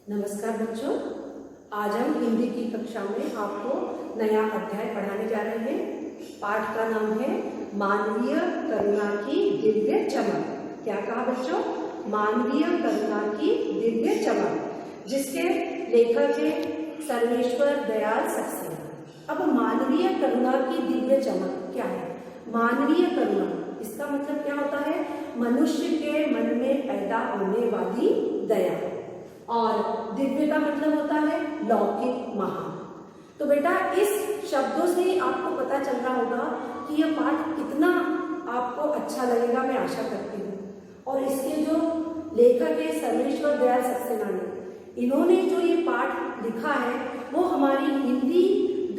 नमस्कार बच्चों, आज हम हिंदी की कक्षा में आपको नया अध्याय पढ़ाने जा रहे हैं। पाठ का नाम है मानवीय करुणा की दिव्य चमक। क्या कहा बच्चों? मानवीय करुणा की दिव्य चमक, जिसके लेखक है सर्वेश्वर दयाल सक्सेना। अब मानवीय करुणा की दिव्य चमक क्या है? मानवीय करुणा, इसका मतलब क्या होता है? मनुष्य के मन में पैदा होने वाली दया। और दिव्य का मतलब होता है लौकिक, महान। तो बेटा इस शब्दों से आपको पता चल रहा होगा कि यह पाठ कितना आपको अच्छा लगेगा, मैं आशा करती हूँ। और इसके जो लेखक है सर्वेश्वर दयाल सक्सेना ने, इन्होंने जो ये पाठ लिखा है वो हमारी हिंदी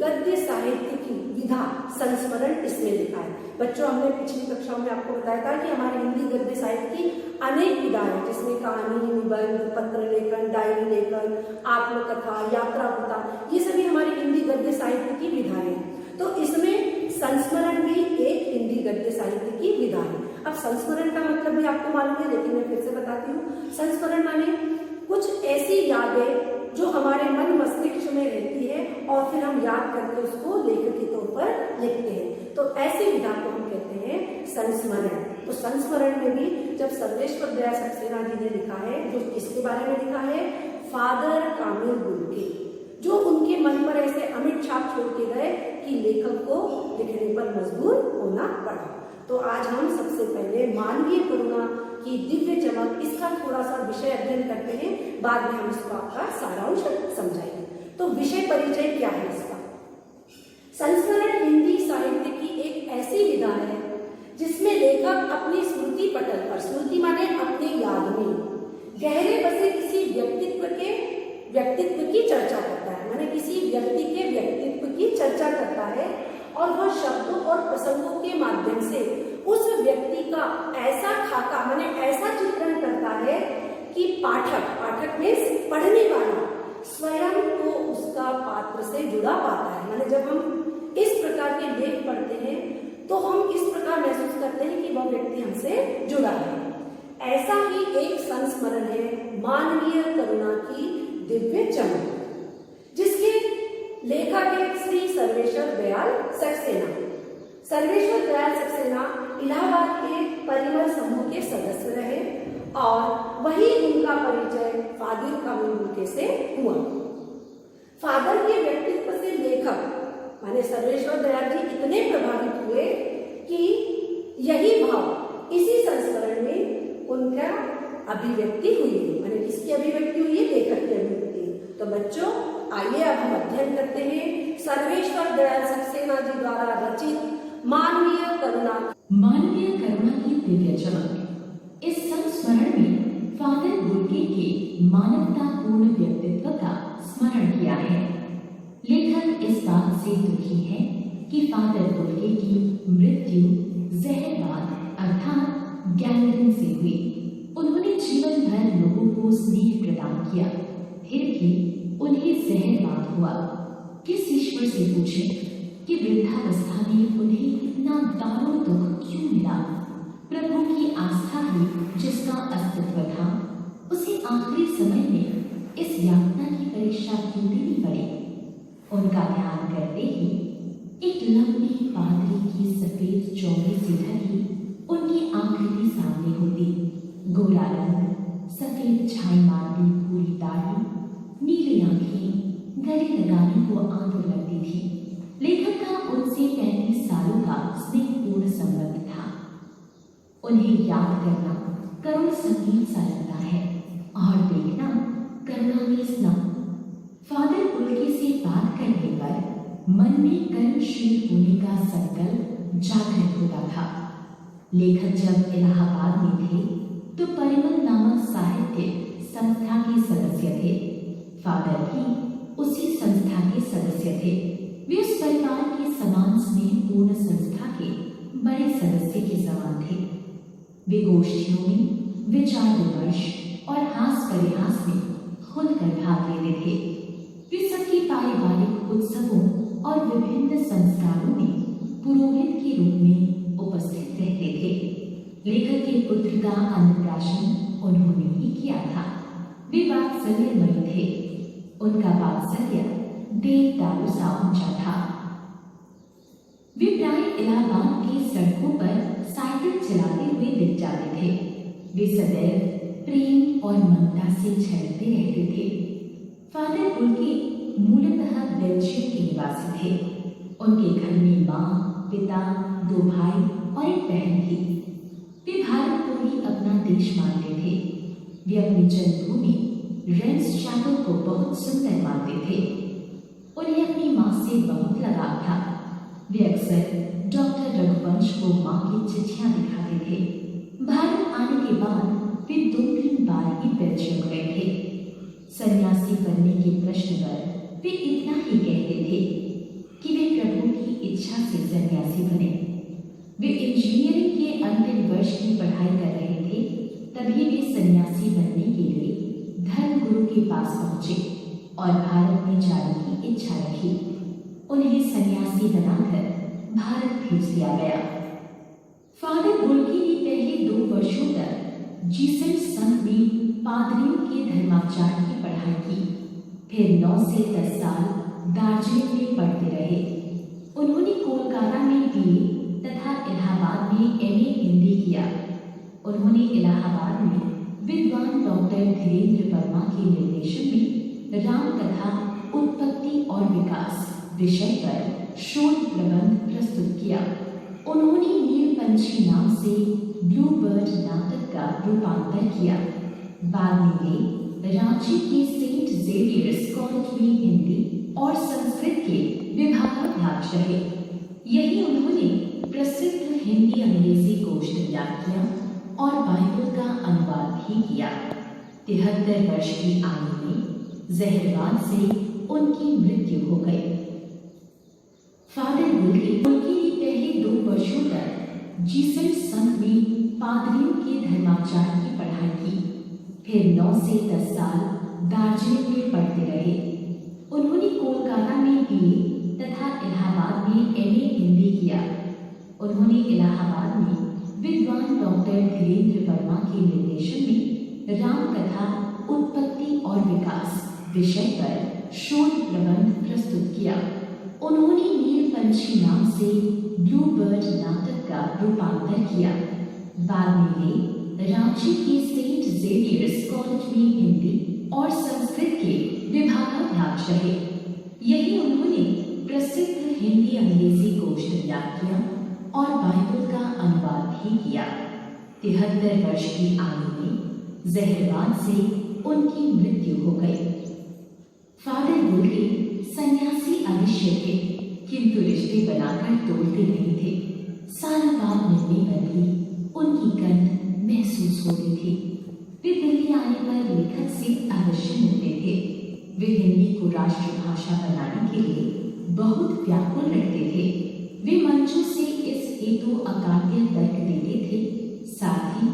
गद्य साहित्य की विधा संस्मरण इसमें लिखा है। बच्चों, हमने पिछली कक्षाओं में आपको बताया था कि हमारे हिंदी गद्य साहित्य की अनेक विधाएं हैं, जिसमें कहानी, निबंध, पत्र लेखन, डायरी लेखन, आत्मकथा, यात्रा कथा, ये सभी हमारी हिंदी गद्य साहित्य की विधाएं हैं। तो इसमें संस्मरण भी एक हिंदी गद्य साहित्य की विधा है। अब संस्मरण का मतलब भी आपको मालूम है, लेकिन मैं फिर से बताती हूँ। संस्मरण माने कुछ ऐसी यादें जो हमारे मन मस्तिष्क में रहती है और फिर हम याद करके उसको लेखक के तौर पर लिखते हैं। तो ऐसी विधा को हम कहते हैं संस्मरण। तो संस्मरण में भी जब सर्वेश्वर दयाल सक्सेना जी ने लिखा है, जो किसके बारे में लिखा है? फादर कामिल बुल्के, जो उनके मन पर ऐसे अमिट छाप छोड़ के गए कि लेखक को लिखने पर मजबूर होना पड़ा। तो आज हम सबसे पहले मानवीय करुणा की दिव्य चमक, इसका थोड़ा सा विषय अध्ययन करते हैं, बाद में हम इसको आपका सारांश समझाएंगे। तो विषय परिचय क्या है इसका? संस्मरण हिंदी साहित्य की एक ऐसी विधा है जिसमें लेखक अपनी स्मृति पटल पर, स्मृति माने अपने याद में गहरे बसे किसी व्यक्तित्व की चर्चा करता है, माने किसी व्यक्ति के व्यक्तित्व की चर्चा करता है, और वह शब्दों और प्रसंगों के माध्यम से उस व्यक्ति का ऐसा खाका, माने ऐसा चित्रण करता है कि पाठक में पढ़ने वाला स्वयं को उसका पात्र से जुड़ा पाता है। माने जब हम इस प्रकार के लेख पढ़ते हैं तो हम इस प्रकार महसूस करते हैं कि वह व्यक्ति हमसे जुड़ा है। ऐसा ही एक संस्मरण है मानवीय करुणा की दिव्य चमक, जिसके लेखक है श्री सर्वेश्वर दयाल सक्सेना। सर्वेश्वर दयाल सक्सेना इलाहाबाद के परिमल समूह के सदस्य रहे और वही उनका परिचय फादर कामिल बुल्के से हुआ। फादर के व्यक्तित्व से लेखक माने सर्वेश्वर दयाल जी इतने प्रभावित हुए कि यही भाव इसी संस्करण में उनका अभिव्यक्ति हुई। माने किसकी अभिव्यक्ति हुई है? लेखक की अभिव्यक्ति। तो बच्चों, आइए अब हम अध्ययन करते हैं सर्वेश्वर दयाल सक्सेना जी द्वारा रचित मानवीय करुणा की दिव्य चमक। इस संस्मरण में फादर बुल्के के मानवतापूर्ण व्यक्तित्व का स्मरण किया है। लेखक इस बात से दुखी है कि फादर बुल्के की मृत्यु जहरवाद अर्थात गैंग्रीन से हुई। उन्होंने जीवन भर लोगों को स्नेह प्रदान किया, फिर भी उन्हें जहरवाद हुआ। किस ईश्वर से पूछे कि वृद्धावस्था में उन्हें इतना दारुण दुख क्यों मिला? प्रभु की आस्था ही जिसका अस्तित्व था, उसे आखिरी समय में इस यातना की परीक्षा क्यों देनी पड़ी? उनका ध्यान करते ही एक लंबी पादरी की सफेद चौड़ी सी ढकी उनकी आकृति सामने होती। गोरा रंग, सफेद छाई मारती पूरी दाढ़ी, नीली आंखें, गले लगाने को आतुर लगती थी। लेखक का उनसे 35 सालों का स्नेहपूर्ण संबंध था। उन्हें याद करना करुण संगीत सा लगता है और देखना करुणा में स्नान। फादर बुल्के से बात करने पर मन में कर्मशील होने का संकल्प जागृत होता था। लेखक जब इलाहाबाद में थे तो परिमल नामक साहित्य संस्था के सदस्य थे। फादर भी उसी संस्था के सदस्य थे। वे उस परिवार के समान स्नेहपूर्ण संस्था के बड़े सदस्य के समान थे। वे गोष्ठियों में विचार विमर्श और हास परिहास में खुलकर भाग लेते थे। वे सबके पारिवारिक उत्सवों और विभिन्न संस्कारों में पुरोहित के रूप में उपस्थित रहते थे। लेखक के पुत्र का अन्नप्राशन उन्होंने ही किया था। वे वात्सल्यमयी थे। उनका वात्सल्य देवदारू सा ऊंचा था। वे प्राय इलाहाबाद की सड़कों पर साइकिल चलाते हुए दिख जाते थे। वे सदैव प्रेम और ममता से झलकते रहते थे। फादर बुल्के मूलतः बेल्जियम के निवासी थे। उनके घर में माँ, पिता, 2 भाई और एक बहन थी। वे भारत को ही अपना देश मानते थे। वे अपनी जन्मभूमि रेन्सशाटर को बहुत सुंदर मानते थे। उन्हें अपनी माँ से बहुत लगाव था। वे अक्सर डॉक्टर रघुवंश को माँ की चिट्ठियां दिखाते थे। भारत आने के बाद वे 2-3 बार ही बेल्जियम गए थे। सन्यासी बनने के प्रश्न पर वे इतना ही कहते थे कि वे प्रभु की इच्छा से सन्यासी बने। वे इंजीनियरिंग के अंतिम वर्ष की पढ़ाई कर रहे थे, तभी वे सन्यासी बनने के लिए धर्मगुरु के पास पहुंचे और भारत में जाने की इच्छा रखी। उन्हें सन्यासी बनाकर भारत भेज दिया गया। फादर बुल्के ने पहले 2 वर्षों तक जीसस संघ में पादरियों के धर्माचार की पढ़ाई की। फिर 9 से 10 साल दार्जिलिंग में पढ़ते रहे। उन्होंने कोलकाता में BA तथा इलाहाबाद में MA हिंदी किया। उन्होंने इलाहाबाद में विद्वान डॉक्टर धीरेन्द्र वर्मा के निर्देशन में रामकथा उत्पत्ति और विकास विषय पर शोध प्रबंध प्रस्तुत किया। उन्होंने नीलपंछी नाम से ब्लू बर्ड नाटक का रूपांतर किया। बाद में वे रांची के सेंट जेवियर्स कॉलेज में हिंदी और संस्कृत के विभागाध्यक्ष रहे। यही उन्होंने प्रसिद्ध हिंदी अंग्रेजी कोश तैयार किया और बाइबल का अनुवाद भी किया। 73 वर्ष की आयु में जहरवाद से उनकी मृत्यु हो गई। फादर बुल्के ने पहले 2 वर्षों तक जीसस संघ में पादरियों के धर्माचार की पढ़ाई की। फिर 9 से 10 साल दार्जिलिंग में पढ़ते रहे। उन्होंने कोलकाता में BA तथा इलाहाबाद में MA हिंदी किया। उन्होंने इलाहाबाद में विद्वान डॉक्टर धीरेन्द्र वर्मा के निर्देशन में रामकथा उत्पत्ति और विकास विषय पर शोध प्रबंध प्रस्तुत किया। उन्होंने नीलपंछी नाम से ब्लू बर्ड नाटक का रूपांतर किया। बाद में वे रांची के सेंट जेवियर्स कॉलेज में हिंदी और संस्कृत के विभागाध्यक्ष रहे। यही उन्होंने प्रसिद्ध हिंदी अंग्रेजी कोश तैयार किया और बाइबल का अनुवाद भी किया। 73 वर्ष की आयु में जहरवाद से उनकी मृत्यु हो गई। फादर बुल्के सन्यासी अवश्य थे, किंतु रिश्ते बनाकर तोड़ते नहीं थे। साल बाद मिलने पर भी उनकी गंध महसूस होती थी। वे दिल्ली आने पर लेखक से अवश्य मिलते थे। वे हिंदी को राष्ट्रभाषा बनाने के लिए बहुत व्याकुल रहते थे। वे मंचों से इस हेतु अकाट्य तर्क देते थे। साथ ही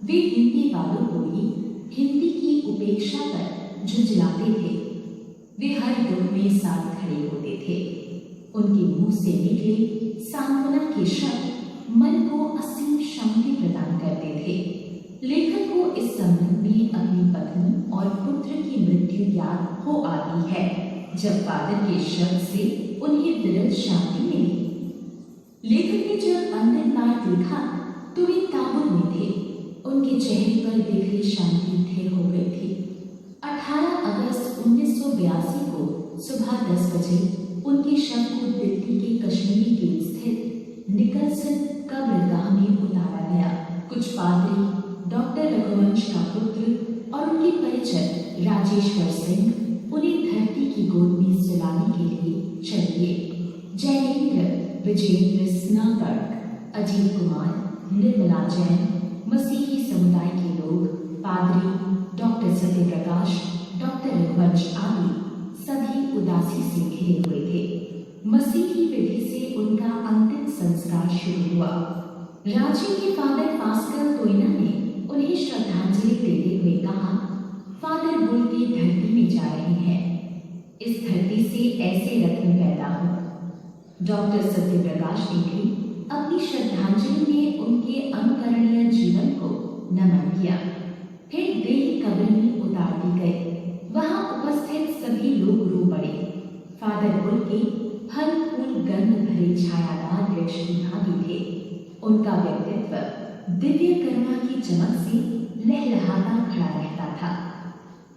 वे हिंदी वालों को ही हिंदी की उपेक्षा पर झुंझलाते थे। वे हर दुख में साथ खड़े होते थे। उनके मुंह से निकले सांत्वना के शब्द मन को असीम शांति प्रदान करते थे। लेखक को इस संबंध में अपनी पत्नी और पुत्र की मृत्यु याद हो आती है, जब फादर के शब्द से उन्हें विरल शांति मिली। लेखक ने जब अंतिम बार देखा तो वे ताबुत में थे। उनके चेहरे पर दिखी शांति थे हो गई थी। 18 अगस्त 1982 को सुबह 10 बजे उनके शव को दिल्ली के कश्मीरी गेट स्थित निकलसन कब्रगाह में उतारा गया। कुछ पादरी, डॉक्टर रघुवंश का पुत्र और उनके परिचय राजेश्वर सिंह उन्हें धरती की गोद में सुलाने के लिए चलिए। जैनेन्द्र, विजेंद्र स्नातक, अजीत कुमार, निर्मला जैन, मसीही समुदाय के लोग, पादरी, डॉक्टर सत्यप्रकाश, डॉक्टर रघुवंश आदि सभी उदासी से घिरे हुए थे। मसीही विधि से उनका अंतिम संस्कार शुरू हुआ। रांची के फादर भास्कर तोयना ने उन्हें श्रद्धांजलि देते हुए कहा, फादर बुल्के धरती में जा रहे हैं। इस धरती से ऐसे रत्न पैदा हो। डॉक्टर सत्यप्रकाश ने भी अपनी श्रद्धांजलि में उनके अनुकरणीय जीवन को नमन किया। फिर देह कब्र में उतार दी गई। वहां उपस्थित सभी उनका व्यक्तित्व दिव्य करुणा की चमक से लहलहाता खड़ा रहता था।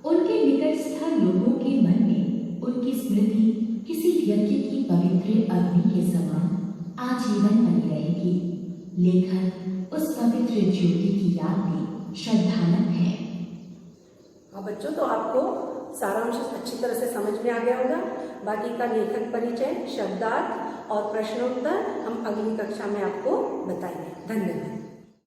उनके निकटस्थ लोगों के मन में उनकी स्मृति किसी यज्ञ की पवित्र अग्नि के समान आजीवन बनी रहेगी। लेखक उस पवित्र ज्योति की याद में श्रद्धानक है। हाँ बच्चों, तो आपको सारांश अच्छी तरह से समझ में आ गया होगा। बाकी का लेखक परिचय, शब्दार्थ और प्रश्नोत्तर हम अगली कक्षा में आपको बताएंगे। धन्यवाद।